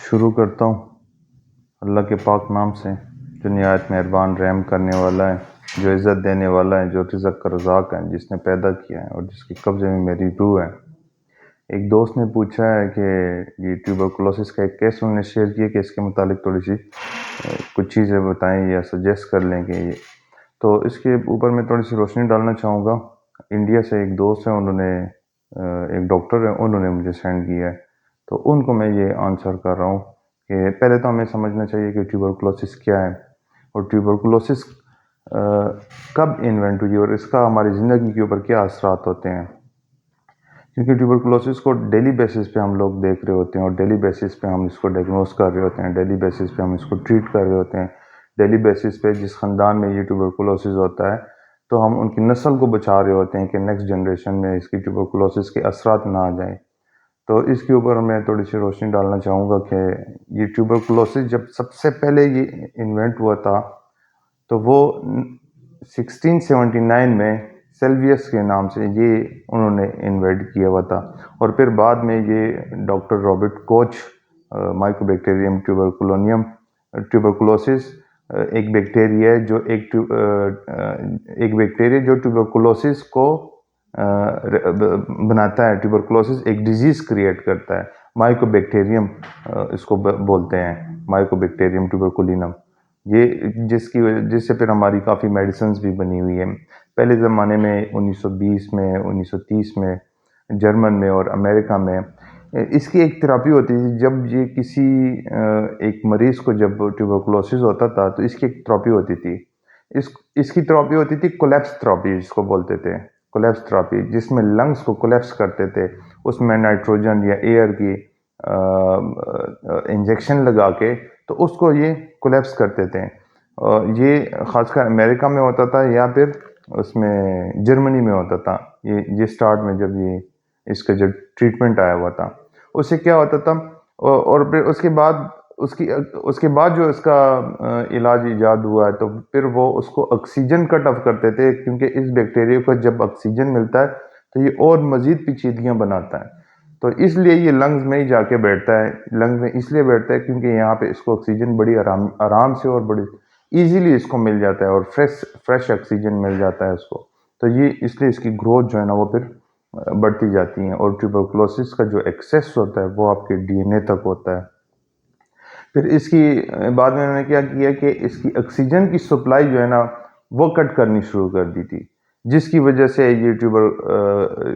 शुरू करता हूँ अल्लाह के पाक नाम से, जो निहायत मेहरबान रहम करने वाला है, जो इज़्ज़त देने वाला है, जो रिज़्क़ का रज़ाक़ है, जिसने पैदा किया है और जिसके कब्ज़े में मेरी रूह है। एक दोस्त ने पूछा है कि ये ट्यूबरकुलोसिस का एक केस उन्होंने शेयर किया कि इसके मुतालिक थोड़ी सी कुछ चीज़ें बताएं या सजेस्ट कर लें कि ये, तो इसके ऊपर मैं थोड़ी सी रोशनी डालना चाहूँगा। इंडिया से एक दोस्त है, उन्होंने एक डॉक्टर है, उन्होंने मुझे सेंड किया है, तो उनको मैं ये आंसर कर रहा हूँ कि पहले तो हमें समझना चाहिए कि ट्यूबरकुलोसिस क्या है और ट्यूबरकुलोसिस कब इन्वेंट हुई और इसका हमारी ज़िंदगी के ऊपर क्या असरात होते हैं। क्योंकि ट्यूबरकुलोसिस को डेली बेसिस पे हम लोग देख रहे होते हैं और डेली बेसिस पे हम इसको डायग्नोस कर रहे होते हैं, डेली बेसिस पे हम इसको ट्रीट कर रहे होते हैं। डेली बेसिस पे जिस ख़ानदान में ये ट्यूबरकुलोसिस होता है तो हम उनकी नस्ल को बचा रहे होते हैं कि नेक्स्ट जनरेशन में इसकी ट्यूबरकुलोसिस के असरात ना आ जाएँ। तो इसके ऊपर मैं थोड़ी सी रोशनी डालना चाहूँगा कि ये ट्यूबरकुलोसिस जब सबसे पहले ये इन्वेंट हुआ था तो वो 1679 में सेल्वियस के नाम से ये उन्होंने इन्वेंट किया हुआ था और फिर बाद में ये doctor Robert Koch Mycobacterium tuberculosis एक बैक्टीरिया है जो एक बैक्टीरिया जो ट्यूबरकुलोसिस को बनाता है। ट्यूबरकुलोसिस एक डिजीज़ क्रिएट करता है, माइकोबैक्टीरियम इसको बोलते हैं, माइकोबैक्टीरियम ट्यूबरकुलिनम। ये जिससे फिर हमारी काफ़ी मेडिसिन्स भी बनी हुई हैं। पहले ज़माने में 1920 में 1930 में जर्मन में और अमेरिका में इसकी एक थेरेपी होती थी। जब ये किसी एक मरीज़ को जब ट्यूबरकुलोसिस होता था तो इसकी एक थेरेपी होती थी। इसकी थेरेपी होती थी कोलैप्स थेरेपी, जिसको बोलते थे कोलैप्स थेरेपी, जिसमें लंग्स को कोलैप्स करते थे, उसमें नाइट्रोजन या एयर की इंजेक्शन लगा के तो उसको ये कोलैप्स करते थे। ये ख़ासकर अमेरिका में होता था या फिर उसमें जर्मनी में होता था। ये स्टार्ट में जब ये इसका जब ट्रीटमेंट आया हुआ था, उससे क्या होता था और फिर उसके बाद जो इसका इलाज ईजाद हुआ है तो फिर वो उसको ऑक्सीजन कट ऑफ करते थे, क्योंकि इस बैक्टीरिया को जब ऑक्सीजन मिलता है तो ये और मज़ीद पेचीदगियाँ बनाता है। तो इसलिए ये लंग्स में ही जाके बैठता है। लंग्स में इसलिए बैठता है क्योंकि यहाँ पे इसको ऑक्सीजन बड़ी आराम से और बड़ी ईज़िली इसको मिल जाता है और फ्रेश ऑक्सीजन मिल जाता है इसको। तो ये इसलिए इसकी ग्रोथ जो है ना वो फिर बढ़ती जाती है और ट्यूबरकुलोसिस का जो एक्सेस होता है वो आपके डीएनए तक होता है। फिर इसकी बाद में उन्होंने क्या किया कि इसकी ऑक्सीजन की सप्लाई जो है ना वो कट करनी शुरू कर दी थी, जिसकी वजह से ये ट्यूबर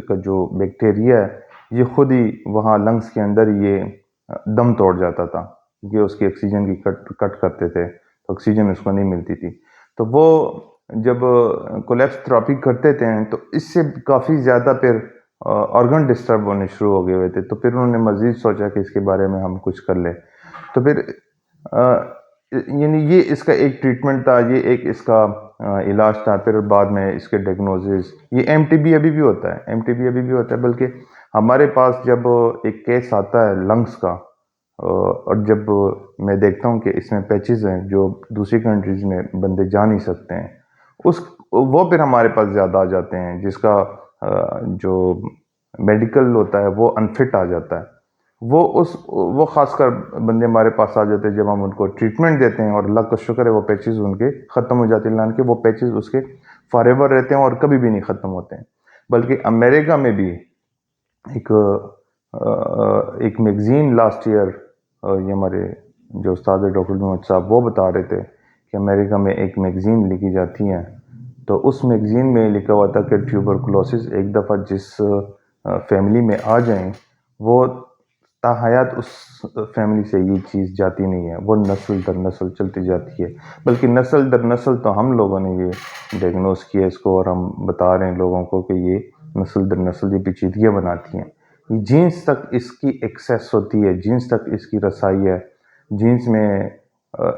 का जो बैक्टीरिया है ये खुद ही वहाँ लंग्स के अंदर ये दम तोड़ जाता था, क्योंकि उसकी ऑक्सीजन की कट करते थे तो ऑक्सीजन उसको नहीं मिलती थी। तो वो जब कोलैप्स थेरेपी करते थे तो इससे काफ़ी ज़्यादा फिर ऑर्गन डिस्टर्ब होने शुरू हो गए हुए थे। तो फिर उन्होंने मज़ीद सोचा कि इसके बारे में हम कुछ कर लें। तो फिर यानी ये इसका एक ट्रीटमेंट था, ये एक इसका इलाज था। फिर बाद में इसके डायग्नोसिस, ये एमटीबी अभी भी होता है, एमटीबी अभी भी होता है। बल्कि हमारे पास जब एक केस आता है लंग्स का और जब मैं देखता हूँ कि इसमें पैचेस हैं जो दूसरी कंट्रीज़ में बंदे जा नहीं सकते हैं, वो फिर हमारे पास ज़्यादा आ जाते हैं, जिसका जो मेडिकल होता है वो अनफिट आ जाता है। वो ख़ासकर बंदे हमारे पास आ जाते हैं जब हम उनको ट्रीटमेंट देते हैं और अल्लाह का शुक्र है वो पैचेस उनके ख़त्म हो जाते हैं, कि वो पैचेस उसके फॉरएवर रहते हैं और कभी भी नहीं ख़त्म होते हैं। बल्कि अमेरिका में भी एक मैगज़ीन लास्ट ईयर, ये हमारे जो उस्ताद डॉक्टर मोहम्मद साहब वो बता रहे थे कि अमेरिका में एक मैगज़ीन लिखी जाती है, तो उस मैगज़ीन में लिखा हुआ था कि ट्यूबरकुलोसिस एक दफ़ा जिस फैमिली में आ जाएं वो ताहयात उस फैमिली से ये चीज़ जाती नहीं है, वो नस्ल दर नस्ल चलती जाती है। बल्कि नस्ल दर नस्ल तो हम लोगों ने ये डायग्नोस किया इसको और हम बता रहे हैं लोगों को कि ये नस्ल दर नस्ल ये पेचीदगियाँ बनाती हैं। ये जीन्स तक इसकी एक्सेस होती है, जीन्स तक इसकी रसाई है। जीन्स में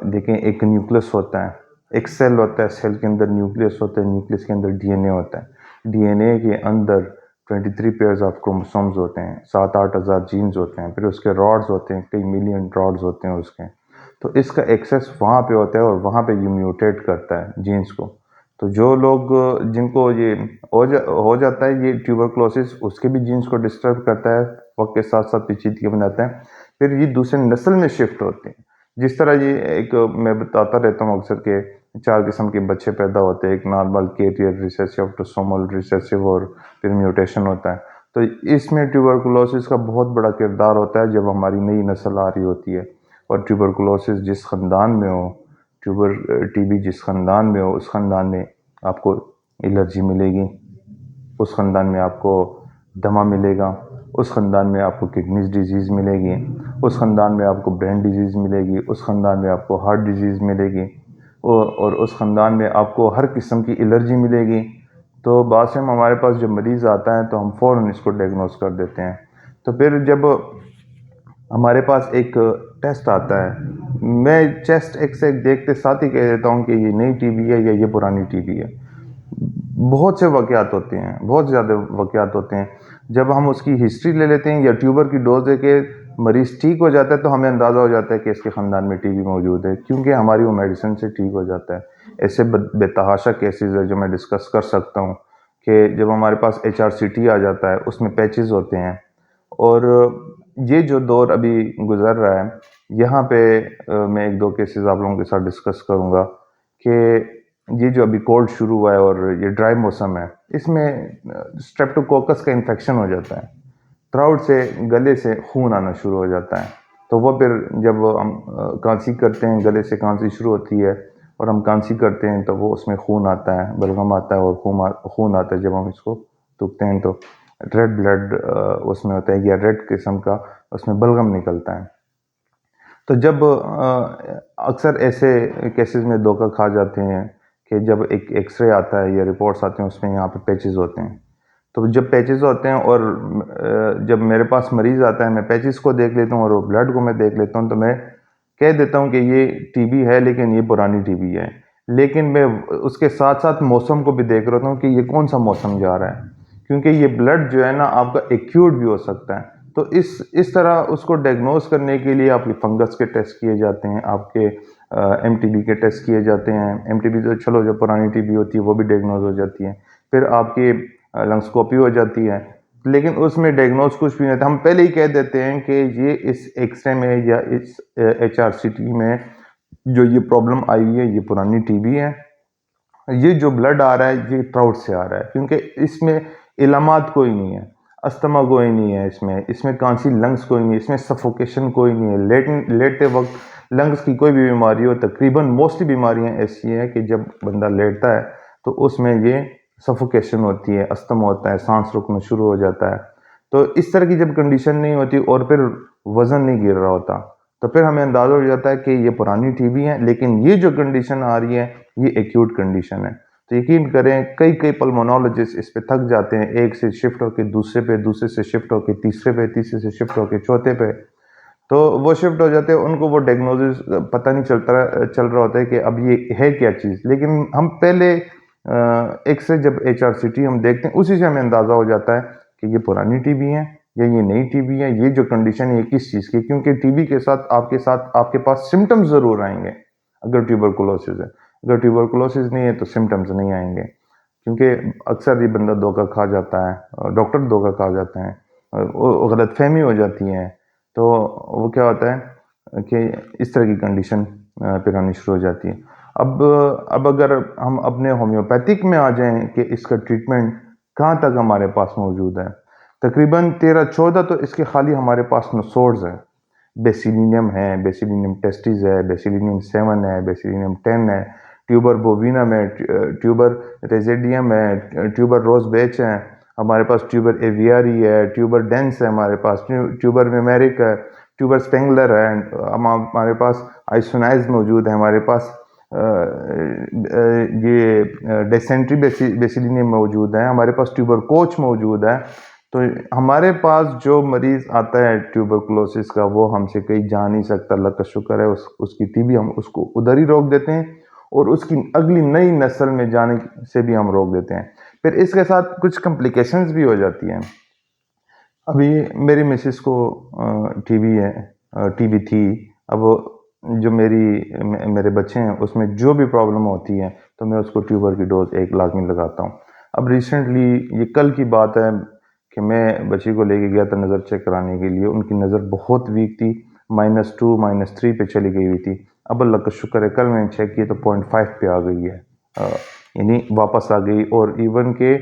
देखें एक न्यूक्लियस होता है, एक सेल होता है, सेल के अंदर न्यूक्लियस होता है, न्यूक्लियस के अंदर डीएनए होता है। डीएनए के अंदर 23 पेयर्स ऑफ क्रोमोसोम्स होते हैं, 7-8 हज़ार जीन्स होते हैं, फिर उसके रॉड्स होते हैं, कई मिलियन रॉड्स होते हैं उसके। तो इसका एक्सेस वहाँ पे होता है और वहाँ पे ये म्यूटेट करता है जीन्स को। तो जो लोग जिनको ये हो जाता है ये ट्यूबरकुलोसिस, उसके भी जीन्स को डिस्टर्ब करता है, वक्त के साथ साथ पेचीदगी बनाता है। फिर ये दूसरे नस्ल में शिफ्ट होते हैं। जिस तरह ये एक मैं बताता रहता हूँ अक्सर के 4 किस्म के बच्चे पैदा होते हैं, एक normal, carrier, recessive, autosomal recessive और फिर म्यूटेशन होता है। तो इसमें ट्यूबरकुलोसिस का बहुत बड़ा किरदार होता है जब हमारी नई नस्ल आ रही होती है। और ट्यूबरकुलोसिस जिस ख़ानदान में हो, टीबी जिस ख़ानदान में हो, उस ख़ानदान में आपको एलर्जी मिलेगी, उस ख़ानदान में आपको दमा मिलेगा, उस ख़ानदान में आपको किडनीज़ डिजीज़ मिलेगी, उस ख़ानदान में आपको ब्रेन डिजीज़ मिलेगी, उस ख़ानदान में आपको हार्ट डिजीज़ मिलेगी और उस ख़ानदान में आपको हर किस्म की एलर्जी मिलेगी। तो बाद में हमारे पास जब मरीज़ आता है तो हम फ़ौरन इसको डायग्नोस कर देते हैं। तो फिर जब हमारे पास एक टेस्ट आता है, मैं चेस्ट एक्स-रे देखते साथ ही कह देता हूँ कि ये नई टीबी है या ये पुरानी टीबी है। बहुत से वाक़यात होते हैं, बहुत ज़्यादा वाक़यात होते हैं। जब हम उसकी हिस्ट्री ले लेते हैं या ट्यूबर की डोज़ देके मरीज़ ठीक हो जाता है तो हमें अंदाज़ा हो जाता है कि इसके ख़ानदान में टीबी मौजूद है, क्योंकि हमारी वो मेडिसिन से ठीक हो जाता है। ऐसे बेतहाशा केसेज़ है जो मैं डिस्कस कर सकता हूँ कि जब हमारे पास HRCT आ जाता है, उसमें पैचेज़ होते हैं और ये जो दौर अभी गुज़र रहा है, यहाँ पे मैं 1-2 केसेज़ आप लोगों के साथ डिस्कस करूँगा कि ये जो अभी कोल्ड शुरू हुआ है और ये ड्राई मौसम है, इसमें स्ट्रेप्टोकोकस का इन्फेक्शन हो जाता है। थ्रोट से, गले से खून आना शुरू हो जाता है। तो वो फिर जब हम खाँसी करते हैं, गले से खाँसी शुरू होती है और हम खाँसी करते हैं तो वो उसमें खून आता है, बलगम आता है और खून आता है। जब हम इसको थूकते हैं तो रेड ब्लड उसमें होता है या रेड किस्म का उसमें बलगम निकलता है। तो जब अक्सर ऐसे केसेस में धोखा खा जाते हैं कि जब एक एक्सरे आता है या रिपोर्ट्स आते हैं उसमें यहाँ पे पैचेस होते हैं। तो जब पैचेस होते हैं और जब मेरे पास मरीज़ आता है, मैं पैचेस को देख लेता हूँ और ब्लड को मैं देख लेता हूँ, तो मैं कह देता हूँ कि ये टीबी है, लेकिन ये पुरानी टीबी है। लेकिन मैं उसके साथ-साथ मौसम को भी देख रहा हूँ कि ये कौन-सा मौसम जा रहा है, क्योंकि ये ब्लड जो है ना आपका एक्यूट भी हो सकता है। तो इस तरह उसको डायग्नोस करने के लिए आपके फंगस के टेस्ट किए जाते हैं, आपके एमटीबी के टेस्ट किए जाते हैं। एमटीबी तो चलो जो पुरानी टीबी होती है वो भी डायग्नोस हो जाती है। फिर आपकी लंग्सकोपी हो जाती है, लेकिन उसमें डायग्नोस कुछ भी नहीं था। हम पहले ही कह देते हैं कि ये इस एक्सरे में या इस HRCT में जो ये प्रॉब्लम आई हुई है, ये पुरानी टीबी है। ये जो ब्लड आ रहा है, ये थ्रोट से आ रहा है, क्योंकि इसमें इलामात कोई नहीं है, अस्थमा कोई नहीं है इसमें कांसी लंग्स कोई नहीं है, इसमें सफोकेशन कोई नहीं है। लेटते वक्त लंग्स की कोई भी बीमारी हो, तकरीबन मोस्टली बीमारियां ऐसी हैं कि जब बंदा लेटता है तो उसमें ये सफोकेशन होती है, अस्थमा होता है, सांस रुकना शुरू हो जाता है। तो इस तरह की जब कंडीशन नहीं होती और फिर वजन नहीं गिर रहा होता, तो फिर हमें अंदाजा हो जाता है कि ये पुरानी टीबी है, लेकिन ये जो कंडीशन आ रही है ये एक्यूट कंडीशन है। तो यकीन करें कई पल्मोनोलॉजिस्ट इस पे थक जाते हैं, एक से शिफ्ट होकर दूसरे पे, दूसरे से शिफ्ट होकर तीसरे पे, तीसरे से शिफ्ट होकर चौथे पे। तो वो शिफ्ट हो जाते हैं, उनको वो डायग्नोसिस पता नहीं चल रहा होता है कि अब ये है क्या चीज़। लेकिन हम पहले एक्सरे जब HRCT हम देखते हैं, उसी से हमें अंदाज़ा हो जाता है कि ये पुरानी टीबी है या ये नई टीबी है, ये जो कंडीशन है ये किस चीज़ की। क्योंकि टीबी के साथ आपके पास सिम्टम्स ज़रूर आएंगे अगर ट्यूबरकुलोसिस है। अगर ट्यूबरकुलोसिस नहीं है तो सिम्टम्स नहीं आएंगे, क्योंकि अक्सर ये बंदा धोखा खा जाता है, डॉक्टर धोखा खा जाते हैं, गलतफहमी हो जाती है। तो वो क्या होता है कि इस तरह की कंडीशन फिर आनी शुरू हो जाती है। अब अगर हम अपने होम्योपैथिक में आ जाएं कि इसका ट्रीटमेंट कहाँ तक हमारे पास मौजूद है, तकरीबन 13-14 तो इसके खाली हमारे पास नसोर्स हैं। बेसिलिनियम है, बेसिलिनियम टेस्टिस है, बेसिलिनियम 7 है, बेसिलिनियम 10 है, ट्यूबर बोविनम है, ट्यूबर रेजिडियम है, ट्यूबर रोजबेच है, हमारे पास ट्यूबर एवियरी है, ट्यूबर डेंस है, हमारे पास ट्यूबर मेमेरिक है, ट्यूबर स्पेंगलर है, हमारे पास आइसोनाइज मौजूद है, हमारे पास ये डेसेंट्री बेसिलिनियम मौजूद है, हमारे पास ट्यूबर कोच मौजूद है। तो हमारे पास जो मरीज आता है ट्यूबरकुलोसिस का, वो हमसे कहीं जा नहीं सकता, अल्लाह का शुक्र है। उसकी टीबी हम उसको उधर ही रोक देते हैं और उसकी अगली नई नस्ल में जाने से भी हम रोक देते हैं। फिर इसके साथ कुछ कॉम्प्लिकेशंस भी हो जाती हैं। अभी मेरी मिसेस को टीबी है, टीबी थी। अब जो मेरे बच्चे हैं उसमें जो भी प्रॉब्लम होती है तो मैं उसको ट्यूबर की डोज 1 लाख में लगाता हूँ। अब रिसेंटली ये कल की बात है कि मैं बच्ची को लेके गया था नज़र चेक कराने के लिए, उनकी नज़र बहुत वीक थी, -2 -3 पे चली गई हुई थी। अब अल्लाह का शुक्र है कल मैंने चेक किया तो 0.5 पे आ गई है, यानी वापस आ गई। और इवन के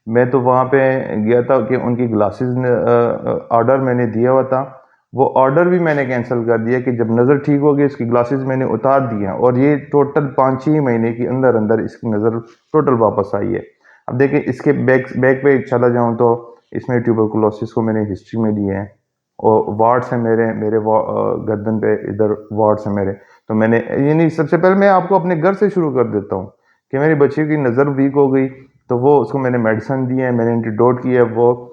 मैं तो वहाँ पे गया था कि उनकी ग्लासेस ऑर्डर मैंने दिया हुआ था, वो ऑर्डर भी मैंने कैंसिल कर दिया कि जब नज़र ठीक हो गई इसकी ग्लासेस मैंने उतार दी हैं, और ये टोटल 5-6 महीने के अंदर अंदर इसकी नज़र टोटल वापस आई है। अब देखिए इसके बैक बैक पे चला जाऊँ तो इसमें ट्यूबरकुलोसिस को मैंने हिस्ट्री में लिया है, और वार्ड्स हैं मेरे मेरे गर्दन पे इधर वार्ड्स हैं मेरे। तो मैंने यानी सबसे पहले मैं आपको अपने घर से शुरू कर देता हूँ कि मेरी बच्ची की नज़र वीक हो गई, तो वो उसको मैंने मेडिसिन दी है, मैंने एंटीडोट किया है। वो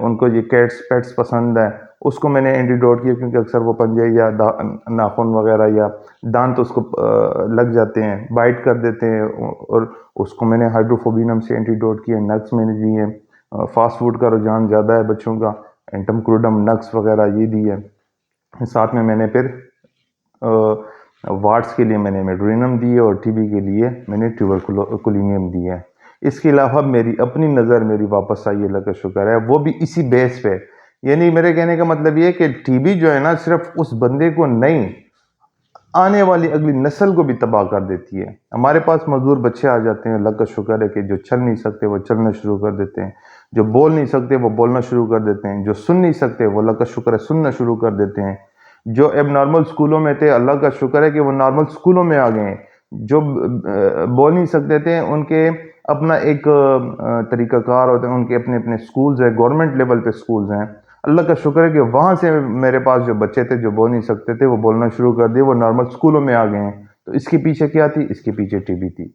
उनको ये कैट्स पेट्स पसंद है, उसको मैंने एंटीडोट किया क्योंकि अक्सर वो पंजे या नाखून वगैरह या दांत उसको लग जाते हैं, बाइट कर देते हैं, और उसको मैंने हाइड्रोफोबिनम से एंटीडोट किया, नक्स मैंने दी है। फास्ट फूड का रुझान ज़्यादा है बच्चों का, एंटम क्रूडम नक्स वगैरह ये दी है। साथ में मैंने फिर वार्ड्स के लिए मैंने मेड्रोनियम दी है, और टीबी के लिए मैंने ट्यूबरकुलिनियम दी है। इसके अलावा मेरी अपनी नज़र मेरी वापस आई, अल्लाह का शुक्र है, वो भी इसी बेस पे। यानी मेरे कहने का मतलब ये है कि टीबी जो है ना सिर्फ उस बंदे को नहीं, आने वाली अगली नस्ल को भी तबाह कर देती है। हमारे पास मजदूर बच्चे आ जाते हैं, अल्लाह का शुक्र है कि जो चल नहीं सकते वो चलना शुरू कर देते हैं, जो बोल नहीं सकते वो बोलना शुरू कर देते हैं, जो सुन नहीं सकते वो अल्लाह का शुक्र है सुनना शुरू कर देते हैं, जो अब नॉर्मल स्कूलों में थे अल्लाह का शुक्र है कि वो नॉर्मल स्कूलों में आ गए हैं, जो बोल नहीं सकते थे उनके अपना एक तरीक़ाकार होता है, उनके अपने अपने स्कूल्स हैं, गवर्नमेंट लेवल पे स्कूल्स हैं। अल्लाह का शुक्र है कि वहाँ से मेरे पास जो बच्चे थे जो बोल नहीं सकते थे वो बोलना शुरू कर दिए, वो नॉर्मल स्कूलों में आ गए हैं। तो इसके पीछे क्या थी? इसके पीछे टीबी थी,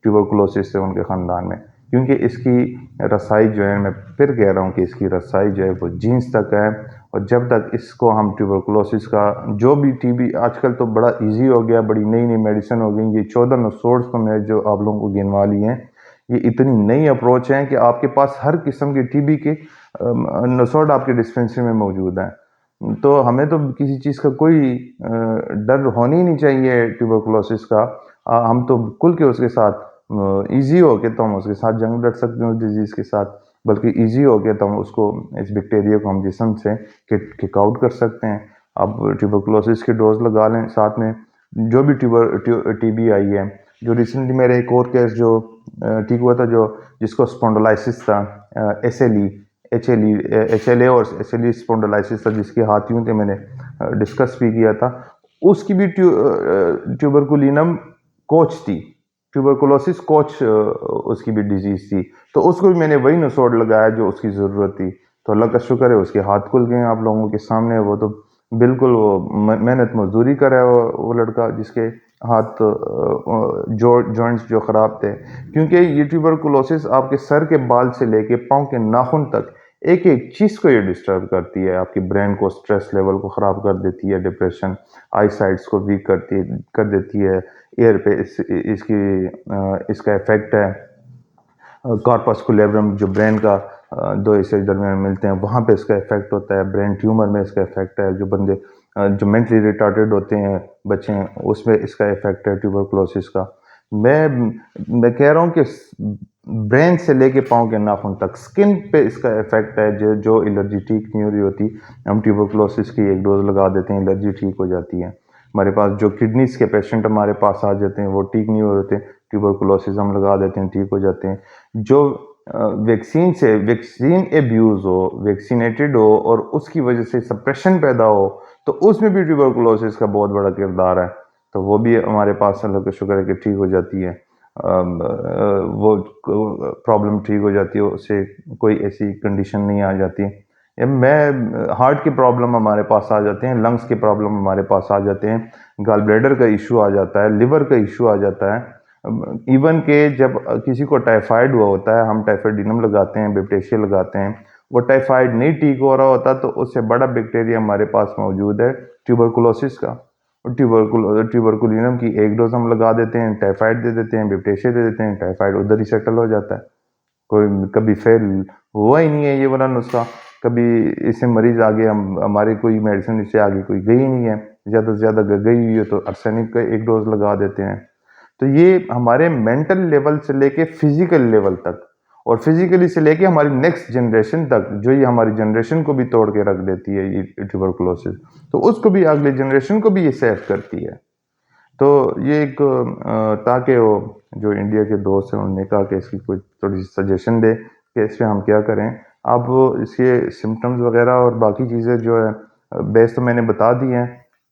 ट्यूबरकुलोसिस से उनके ख़ानदान में। क्योंकि इसकी रसाई जो है, मैं फिर कह रहा हूँ कि इसकी रसाई जो है वो जीन्स तक है, और जब तक इसको हम ट्यूबरकुलोसिस का जो भी टीबी आजकल तो बड़ा ईजी हो गया, बड़ी नई नई मेडिसिन हो गई, ये 14 नसोर्स तो मैं जो आप लोगों को गिनवा ली हैं, ये इतनी नई अप्रोच है कि आपके पास हर किस्म की टीबी के नसोर्ड आपके डिस्पेंसरी में मौजूद हैं। तो हमें तो किसी चीज़ का कोई डर होनी ही नहीं चाहिए ट्यूबरकुलोसिस का। हम तो खुल के उसके साथ ईजी हो के तो हम उसके साथ जंग लड़ सकते हैं उस डिजीज़ के साथ, बल्कि ईजी हो के तो हम उसको इस बैक्टीरिया को हम जिस्म से किक आउट कर सकते हैं। आप ट्यूबरकुलोसिस की डोज लगा लें, साथ में जो भी टीबी आई है, जो रिसेंटली मेरे एक और केस जो ठीक हुआ था, जो जिसको स्पॉन्डिलाइसिस था, एचएलई और एचएलई स्पॉन्डिलाइसिस था, जिसके हाथ यूं थे, मैंने डिस्कस भी किया था। उसकी भी ट्यूबरकुलिनम कोच थी, ट्यूबरकुलोसिस कोच उसकी भी डिजीज़ थी, तो उसको भी मैंने वही नसोड़ लगाया जो उसकी ज़रूरत थी। तो अल्लाह का शुक्र है उसके हाथ खुल गए आप लोगों के सामने। वो तो बिल्कुल वो मेहनत मजदूरी कर रहा है वो लड़का, जिसके हाथ जॉइंट्स जो ख़राब थे, क्योंकि ये ट्यूबरकुलोसिस आपके सर के बाल से लेके पाँव के नाखून तक एक एक चीज़ को ये डिस्टर्ब करती है। आपकी ब्रेन को, स्ट्रेस लेवल को ख़राब कर देती है, डिप्रेशन, आई साइट्स को वीक कर देती है। एयर पे इसका इफेक्ट है। कॉर्पस कोलेब्रम जो ब्रेन का दो हिस्से दरमियान मिलते हैं, वहाँ पे इसका इफेक्ट होता है। ब्रेन ट्यूमर में इसका इफेक्ट है। जो बंदे जो मेंटली रिटार्डेड होते हैं बच्चे हैं, उसमें इसका इफेक्ट है ट्यूबरकुलोसिस का। मैं कह रहा हूँ कि ब्रेन से लेके पाँव के नाखून तक स्किन पे इसका इफेक्ट है। जो एलर्जी ठीक नहीं हो रही होती, हम ट्यूबरकुलोसिस की एक डोज लगा देते हैं, एलर्जी ठीक हो जाती है। हमारे पास जो किडनीज के पेशेंट हमारे पास आ जाते हैं, वो ठीक नहीं हो रहे थे, ट्यूबरकुलोसिस हम लगा देते हैं, ठीक हो जाते हैं। जो वैक्सीन एब्यूज़ हो, वैक्सीनेटेड हो और उसकी वजह से सप्रेशन पैदा हो, तो उसमें भी ट्यूबरकुलोसिस का बहुत बड़ा किरदार है। तो वो भी हमारे पास अल्लाह का शुक्र है कि ठीक हो जाती है। वो प्रॉब्लम ठीक हो जाती है, उससे कोई ऐसी कंडीशन नहीं आ जाती। हार्ट की प्रॉब्लम हमारे पास आ जाते हैं, लंग्स की प्रॉब्लम हमारे पास आ जाते हैं, गॉल ब्लैडर का इशू आ जाता है, लिवर का इशू आ जाता है। इवन के जब किसी को टाइफाइड हुआ होता है, हम टाइफाइडिनम लगाते हैं, बैक्टीरिया लगाते हैं, वो टाइफाइड नहीं ठीक हो रहा होता, तो उससे बड़ा बैक्टीरिया हमारे पास मौजूद है ट्यूबरकुलोसिस का। ट्यूबरकुलिनम की एक डोज हम लगा देते हैं, टाइफाइड दे देते हैं, बैक्टीरिया दे देते हैं, टाइफाइड उधर ही सेटल हो जाता है। कोई कभी फेल हुआ ही नहीं है ये वाला नुस्खा। कभी इससे मरीज आगे हमारी कोई मेडिसिन इससे आगे कोई गई नहीं है, ज़्यादा से ज़्यादा गई हुई है तो आर्सेनिक का एक डोज लगा देते हैं। तो ये हमारे मेंटल लेवल से लेके फिजिकल लेवल तक, और फिजिकली से लेके हमारी नेक्स्ट जनरेशन तक, जो ये हमारी जनरेशन को भी तोड़ के रख देती है ये ट्यूबरकुलोसिस, तो उसको भी, अगली जनरेशन को भी ये सेफ करती है। तो ये एक ताकि वो जो इंडिया के दोस्त हैं उन्होंने कहा कि इसकी कोई थोड़ी सी सजेशन दे कि इस पे हम क्या करें। अब इसके सिम्टम्स वगैरह और बाकी चीज़ें जो है बेस तो मैंने बता दी हैं,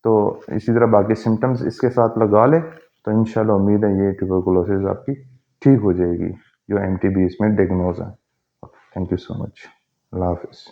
तो इसी तरह बाकी सिम्टम्स इसके साथ लगा लें तो इंशाल्लाह उम्मीद है ये ट्यूबरकुलोसिस आपकी ठीक हो जाएगी जो MTB इसमें डायग्नोज है। Thank you so much. अल्लाह हाफिज़।